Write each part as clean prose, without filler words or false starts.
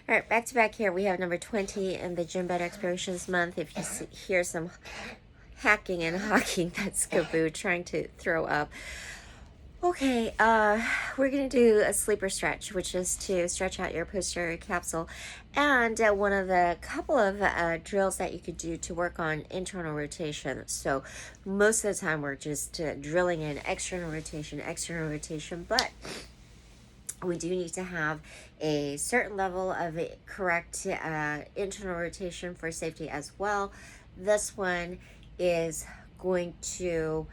All right, back to back here. We have number 20 in the GymBed Explorations Month. If you hear some hacking and hawking, that's Kaboo trying to throw up. Okay, we're going to do a sleeper stretch, which is to stretch out your posterior capsule. And one of the couple of drills that you could do to work on internal rotation. So most of the time we're just drilling in external rotation, but we do need to have a certain level of correct internal rotation for safety as well. This one is going to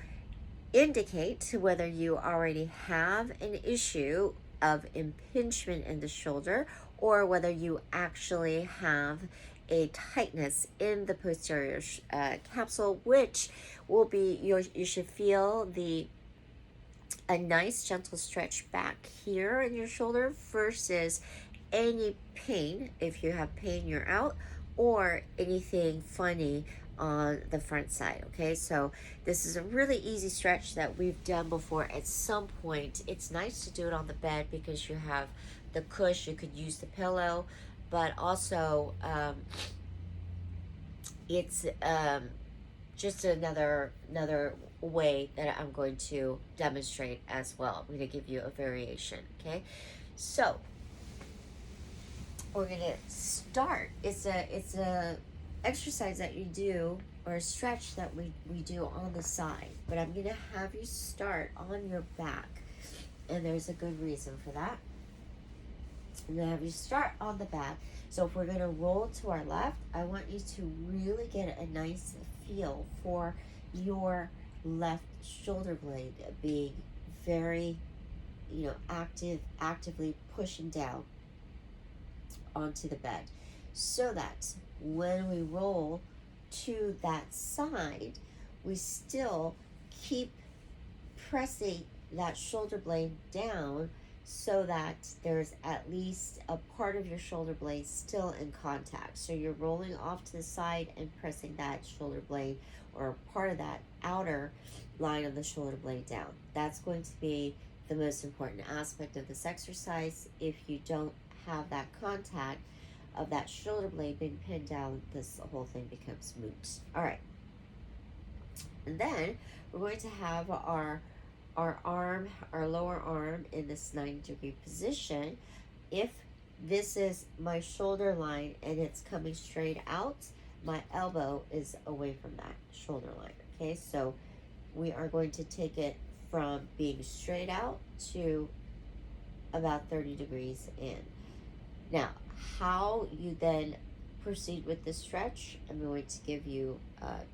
indicate whether you already have an issue of impingement in the shoulder or whether you actually have a tightness in the posterior capsule, which will be you should feel a nice gentle stretch back here in your shoulder versus any pain. If you have pain, you're out, or anything funny on the front side. Okay, so this is a really easy stretch that we've done before at some point. It's nice to do it on the bed because you have the cush, you could use the pillow, but also it's just another way that I'm going to demonstrate as well. I'm going to give you a variation. Okay, so we're going to start. It's a exercise that you do, or a stretch that we do on the side, but I'm going to have you start on your back, and there's a good reason for that. I'm going to have you start on the back. So if we're going to roll to our left, I want you to really get a nice feel for your left shoulder blade being very, actively pushing down onto the bed, so that when we roll to that side, we still keep pressing that shoulder blade down so that there's at least a part of your shoulder blade still in contact. So you're rolling off to the side and pressing that shoulder blade, or part of that outer line of the shoulder blade, down. That's going to be the most important aspect of this exercise. If you don't have that contact of that shoulder blade being pinned down, this whole thing becomes moot. All right. And then we're going to have our arm, our lower arm, in this 90-degree position. If this is my shoulder line and it's coming straight out, my elbow is away from that shoulder line. Okay, so we are going to take it from being straight out to about 30 degrees in. Now, how you then proceed with this stretch, I'm going to give you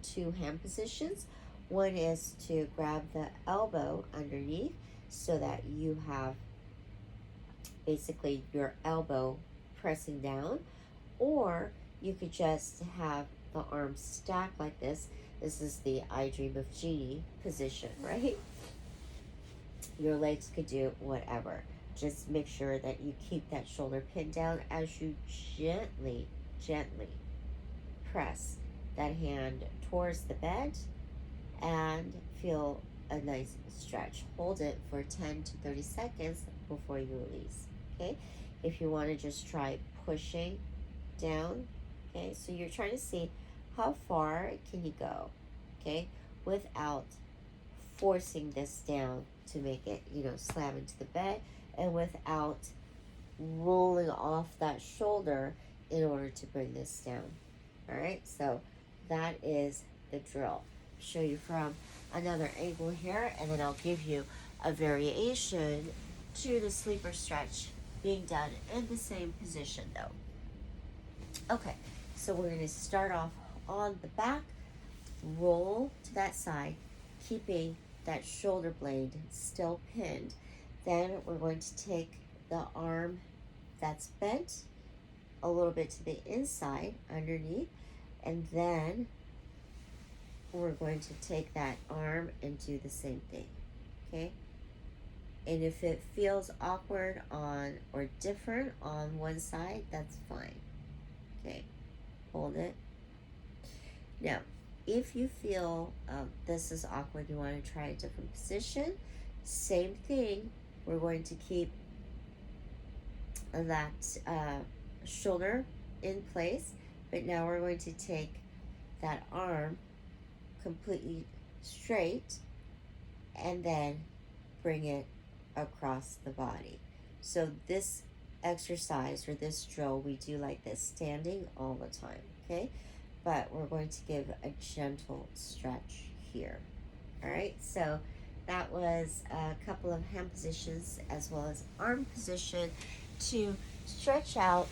2 hand positions. One is to grab the elbow underneath so that you have basically your elbow pressing down, or you could just have the arms stacked like this. This is the I Dream of Genie position, right? Your legs could do whatever. Just make sure that you keep that shoulder pinned down as you gently press that hand towards the bed and feel a nice stretch. Hold it for 10 to 30 seconds before you release. Okay, if you want to just try pushing down. Okay, so you're trying to see how far can you go, okay, without forcing this down to make it, slam into the bed, and without rolling off that shoulder in order to bring this down. All right, so that is the drill. Show you from another angle here, and then I'll give you a variation to the sleeper stretch being done in the same position though. Okay, so we're going to start off on the back, roll to that side, keeping that shoulder blade still pinned. Then we're going to take the arm that's bent a little bit to the inside underneath, and then we're going to take that arm and do the same thing. Okay, and if it feels awkward on or different on one side, that's fine. Okay, hold it. Now, if you feel this is awkward, you want to try a different position, same thing. We're going to keep that shoulder in place, but now we're going to take that arm completely straight and then bring it across the body. So this exercise or this drill we do like this, standing all the time, okay? But we're going to give a gentle stretch here. All right, so that was a couple of hand positions as well as arm position to stretch out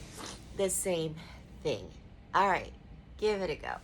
the same thing. All right, give it a go.